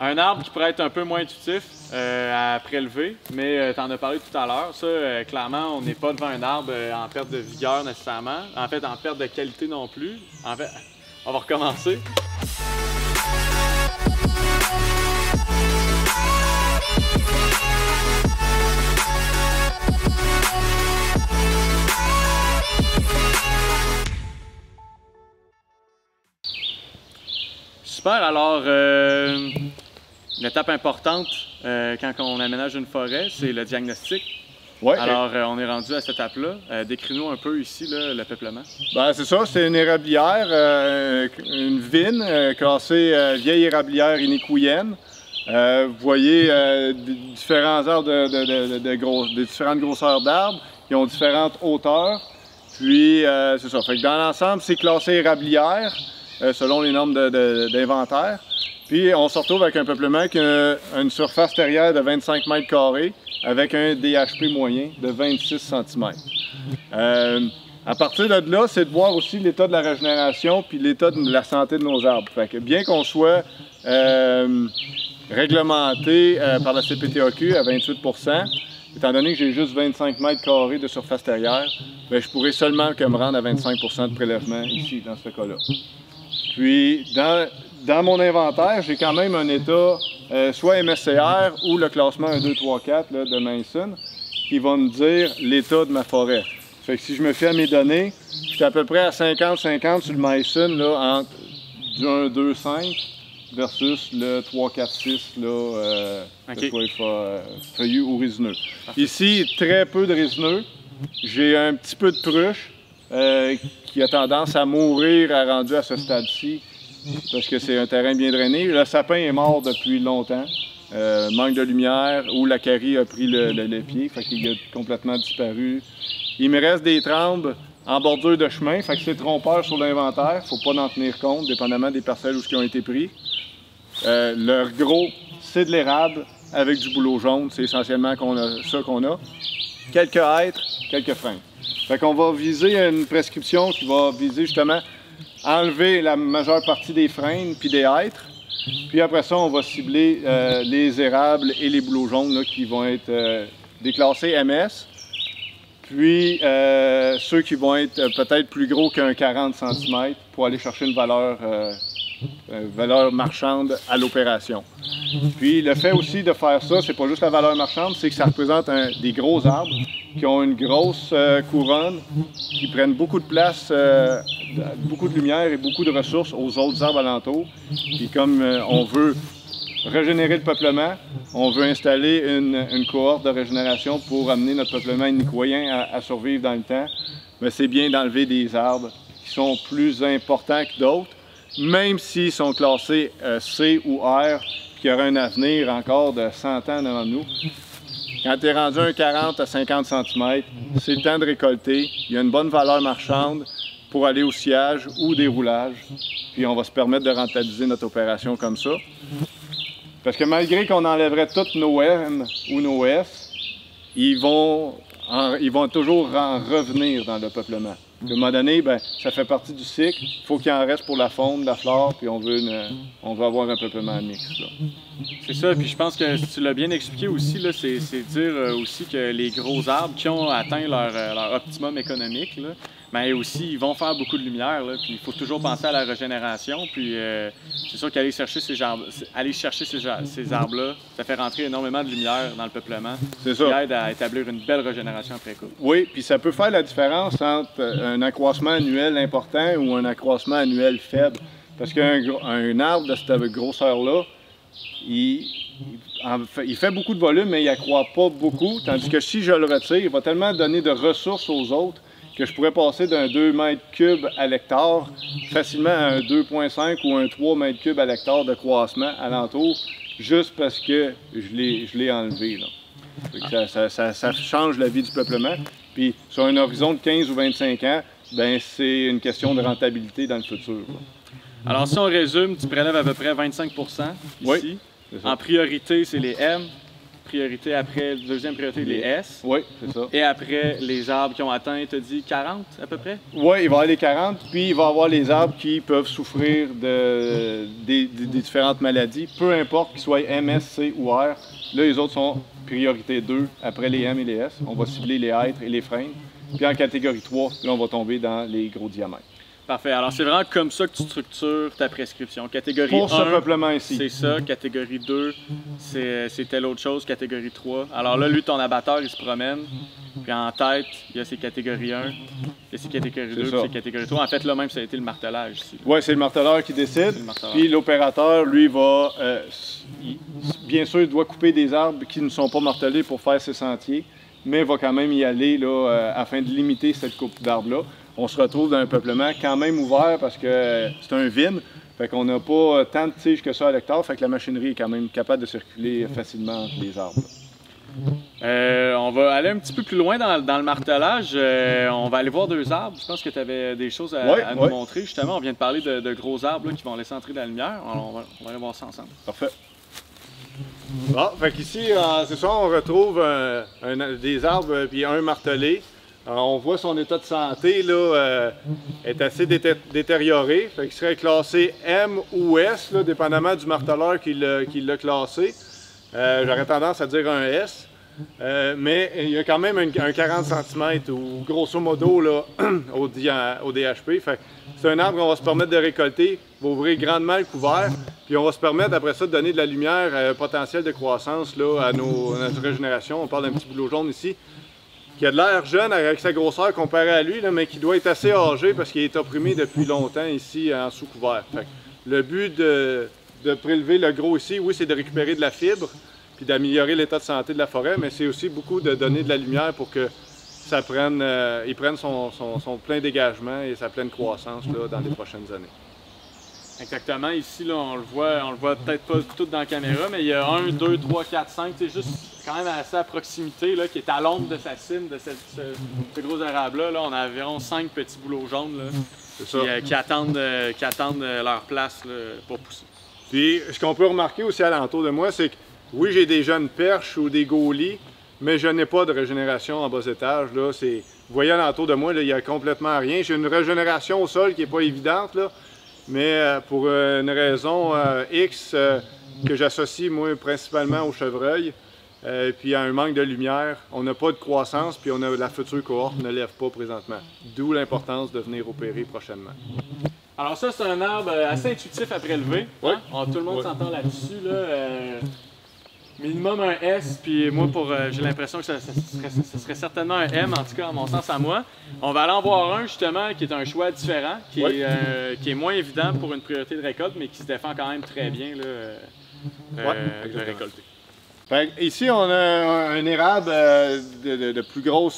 Un arbre qui pourrait être un peu moins intuitif à prélever, mais tu en as parlé tout à l'heure. Ça, clairement, on n'est pas devant un arbre en perte de vigueur nécessairement. En fait, en perte de qualité non plus. En fait, on va recommencer. Super, alors l'étape importante quand on aménage une forêt, c'est le diagnostic. Ouais, alors on est rendu à cette étape-là. Décris-nous un peu ici là, le peuplement. Ben, c'est ça, c'est une érablière, une vigne classée vieille érablière inéquoienne. Vous voyez différents arbres de différentes grosseurs d'arbres qui ont différentes hauteurs. Puis c'est ça, fait que dans l'ensemble, c'est classé érablière. Selon les normes d'inventaire. Puis on se retrouve avec un peuplement qui a une surface terrière de 25 mètres carrés avec un DHP moyen de 26 cm. À partir de là, c'est de voir aussi l'état de la régénération puis l'état de la santé de nos arbres. Fait que bien qu'on soit réglementé par la CPTAQ à 28 %, étant donné que j'ai juste 25 mètres carrés de surface terrière, bien, je pourrais seulement que me rendre à 25 % de prélèvement ici, dans ce cas-là. Puis, dans mon inventaire, j'ai quand même un état, soit MSCR ou le classement 1, 2, 3, 4 là, de Mason, qui va me dire l'état de ma forêt. Fait que si je me fie à mes données, je suis à peu près à 50-50 sur le Mason, là, entre du 1, 2, 5 versus le 3, 4, 6, là, que soit feuillu ou résineux. Ici, très peu de résineux. J'ai un petit peu de pruche. Qui a tendance à mourir rendu à ce stade-ci, parce que c'est un terrain bien drainé. Le sapin est mort depuis longtemps, manque de lumière, ou la carie a pris le pied, fait qu'il a complètement disparu. Il me reste des trambes en bordure de chemin, fait que c'est trompeur sur l'inventaire, il ne faut pas en tenir compte, dépendamment des parcelles où ils ont été pris. Leur gros, c'est de l'érable avec du bouleau jaune, c'est essentiellement ça qu'on a. Quelques hêtres, quelques freins. Fait qu'on va viser une prescription qui va viser justement enlever la majeure partie des freins puis des hêtres. Puis après ça, on va cibler les érables et les bouleaux jaunes là, qui vont être déclassés MS. Puis ceux qui vont être peut-être plus gros qu'un 40 cm pour aller chercher une valeur marchande à l'opération. Puis le fait aussi de faire ça, c'est pas juste la valeur marchande, c'est que ça représente des gros arbres qui ont une grosse couronne, qui prennent beaucoup de place, beaucoup de lumière et beaucoup de ressources aux autres arbres alentours. Puis comme on veut régénérer le peuplement, on veut installer une cohorte de régénération pour amener notre peuplement inéquoyen à survivre dans le temps, mais c'est bien d'enlever des arbres qui sont plus importants que d'autres, même s'ils sont classés C ou R, qui auraient un avenir encore de 100 ans devant nous. Quand tu es rendu un 40 à 50 cm, c'est le temps de récolter. Il y a une bonne valeur marchande pour aller au sciage ou déroulage. Puis on va se permettre de rentabiliser notre opération comme ça. Parce que malgré qu'on enlèverait toutes nos M ou nos S, ils vont toujours en revenir dans le peuplement. À un moment donné, ben, ça fait partie du cycle. Il faut qu'il en reste pour la faune, la flore, puis on veut avoir un peuplement mixte. C'est ça, puis je pense que tu l'as bien expliqué aussi, c'est dire aussi que les gros arbres qui ont atteint leur optimum économique, là, mais aussi ils vont faire beaucoup de lumière, là, puis il faut toujours penser à la régénération, puis c'est sûr qu'aller chercher ces arbres-là, ça fait rentrer énormément de lumière dans le peuplement, qui aide à établir une belle régénération après coup. Oui, puis ça peut faire la différence entre un accroissement annuel important ou un accroissement annuel faible, parce qu'un arbre de cette grosseur-là, il fait beaucoup de volume, mais il n'accroît pas beaucoup, tandis que si je le retire, il va tellement donner de ressources aux autres que je pourrais passer d'un 2 mètres cubes à l'hectare facilement à un 2,5 ou un 3 mètres cubes à l'hectare de croissement alentour, juste parce que je l'ai enlevé. Là. Ça change la vie du peuplement. Puis sur un horizon de 15 ou 25 ans, ben, c'est une question de rentabilité dans le futur. Là. Alors si on résume, tu prélèves à peu près 25 % ici. Oui, en priorité, c'est les M. priorité après, deuxième priorité, les S. Oui, c'est ça. Et après, les arbres qui ont atteint, tu as dit 40 à peu près? Oui, il va y avoir les 40, puis il va y avoir les arbres qui peuvent souffrir des différentes maladies, peu importe qu'ils soient M, S, C ou R. Là, les autres sont priorité 2 après les M et les S. On va cibler les hêtres et les frênes. Puis en catégorie 3, là, on va tomber dans les gros diamètres. Parfait. Alors, c'est vraiment comme ça que tu structures ta prescription. Catégorie Pour 1, ce peuplement ici. c'est ça. Catégorie 2, c'est telle autre chose. Catégorie 3. Alors là, lui, ton abatteur, il se promène. Puis en tête, il y a ses catégories 1, il y a ses catégories 2, puis ses catégories 3. En fait, là même, ça a été le martelage ici. Oui, c'est le marteleur qui décide. Marteleur. Puis l'opérateur, lui, va... bien sûr, il doit couper des arbres qui ne sont pas martelés pour faire ses sentiers, mais va quand même y aller là, afin de limiter cette coupe d'arbres-là. On se retrouve dans un peuplement quand même ouvert parce que c'est un vine. Fait qu'on n'a pas tant de tiges que ça à l'hectare, fait que la machinerie est quand même capable de circuler facilement entre les arbres. On va aller un petit peu plus loin dans le martelage. On va aller voir 2 arbres. Je pense que tu avais des choses à nous montrer. Justement, on vient de parler de gros arbres là, qui vont laisser entrer de la lumière. Alors, on va aller voir ça ensemble. Parfait. Bon, fait qu'ici, c'est ça, on retrouve des arbres puis un martelé. Alors, on voit son état de santé là, est assez détérioré. Fait qu'il serait classé M ou S, là, dépendamment du marteleur qui l'a classé. J'aurais tendance à dire un S. Mais il y a quand même un 40 cm ou grosso modo là, au DHP. C'est un arbre qu'on va se permettre de récolter, va ouvrir grandement le couvert, puis on va se permettre après ça de donner de la lumière potentielle de croissance là, à notre régénération. On parle d'un petit bouleau jaune ici, qui a de l'air jeune avec sa grosseur comparée à lui, là, mais qui doit être assez âgé parce qu'il est opprimé depuis longtemps ici en sous-couvert. Le but de prélever le gros ici, oui, c'est de récupérer de la fibre, puis d'améliorer l'état de santé de la forêt, mais c'est aussi beaucoup de donner de la lumière pour que ça prenne, il prenne son plein dégagement et sa pleine croissance là, dans les prochaines années. Exactement. Ici, là, on le voit peut-être pas tout dans la caméra, mais il y a 1, 2, 3, 4, 5. C'est juste quand même assez à proximité, là, qui est à l'ombre de sa cime, de ce gros arabe-là. Là, on a environ 5 petits bouleaux jaunes là, qui attendent leur place là, pour pousser. Puis, ce qu'on peut remarquer aussi alentour de moi, c'est que oui, j'ai des jeunes perches ou des gaulies, mais je n'ai pas de régénération en bas étage. Là. Vous voyez alentour de moi, là, il n'y a complètement rien. J'ai une régénération au sol qui n'est pas évidente, là, mais pour une raison X que j'associe moi principalement au chevreuil, puis à un manque de lumière, on n'a pas de croissance, puis la future cohorte ne lève pas présentement. D'où l'importance de venir opérer prochainement. Alors ça, c'est un arbre assez intuitif à prélever. Oui. Hein? Tout le monde s'entend là-dessus. Minimum un S, puis moi, j'ai l'impression que ce serait certainement un M, en tout cas, à mon sens, à moi. On va aller en voir un, justement, qui est un choix différent, qui est moins évident pour une priorité de récolte, mais qui se défend quand même très bien de récolter. Ici, on a un érable de plus grande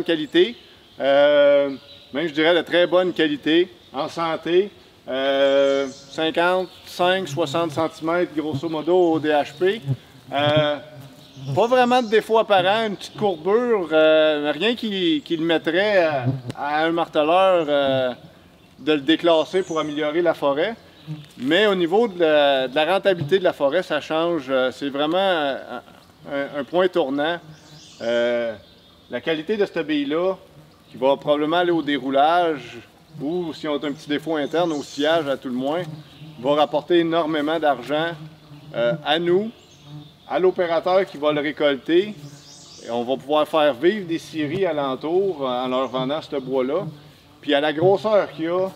qualité, même je dirais de très bonne qualité, en santé. 55-60 cm grosso modo au DHP. Pas vraiment de défaut apparent, une petite courbure, rien qui le mettrait à un marteleur de le déclasser pour améliorer la forêt. Mais au niveau de la rentabilité de la forêt, ça change. C'est vraiment un point tournant. La qualité de cette bille-là, qui va probablement aller au déroulage, ou si on a un petit défaut interne, au sciage à tout le moins, va rapporter énormément d'argent à nous, à l'opérateur qui va le récolter. Et on va pouvoir faire vivre des scieries alentour en leur vendant ce bois-là. Puis à la grosseur qu'il a,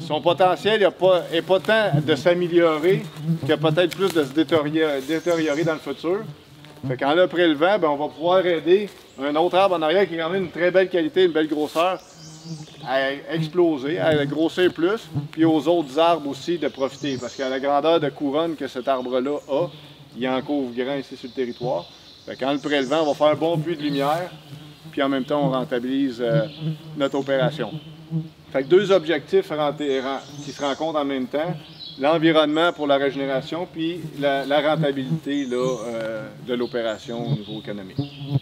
son potentiel n'est pas tant de s'améliorer que peut-être plus de se détériorer dans le futur. Fait qu'en le prélevant, on va pouvoir aider un autre arbre en arrière qui a quand même une très belle qualité, une belle grosseur, à exploser, à grossir plus, puis aux autres arbres aussi de profiter, parce qu'à la grandeur de couronne que cet arbre-là a, il en couvre grand ici sur le territoire. Fait qu'en le prélevant, on va faire un bon puits de lumière, puis en même temps, on rentabilise notre opération. Fait que 2 objectifs qui se rencontrent en même temps, l'environnement pour la régénération, puis la rentabilité là, de l'opération au niveau économique.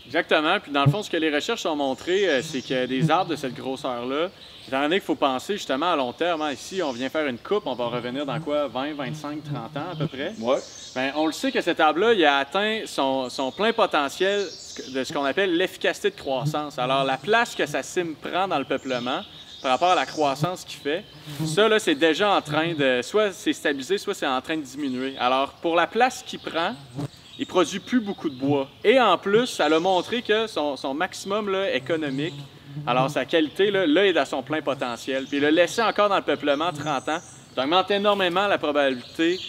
Exactement. Puis dans le fond, ce que les recherches ont montré, c'est que des arbres de cette grosseur-là, étant donné qu'il faut penser justement à long terme, hein, ici, on vient faire une coupe, on va revenir dans quoi, 20, 25, 30 ans à peu près. Ouais. Bien, on le sait que cet arbre-là, il a atteint son plein potentiel de ce qu'on appelle l'efficacité de croissance. Alors, la place que sa cime prend dans le peuplement, par rapport à la croissance qu'il fait, ça, là, c'est déjà en train de... Soit c'est stabilisé, soit c'est en train de diminuer. Alors, pour la place qu'il prend, il produit plus beaucoup de bois. Et en plus, ça l'a montré que son maximum là, économique, alors sa qualité, là, est à son plein potentiel. Puis il a laissé encore dans le peuplement 30 ans. Ça augmente énormément la probabilité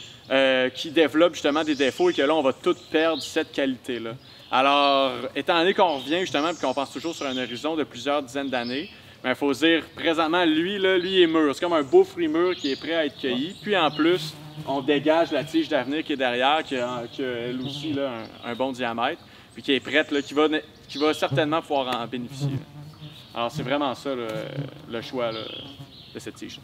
qu'il développe justement des défauts et que là, on va tout perdre cette qualité-là. Alors, étant donné qu'on revient justement et qu'on pense toujours sur un horizon de plusieurs dizaines d'années, il faut se dire, présentement, lui, il est mûr. C'est comme un beau fruit mûr qui est prêt à être cueilli. Puis en plus, on dégage la tige d'avenir qui est derrière, qui a elle aussi là, un bon diamètre, puis qui est prête, là, qui va certainement pouvoir en bénéficier. Là. Alors c'est vraiment ça le choix là, de cette tige.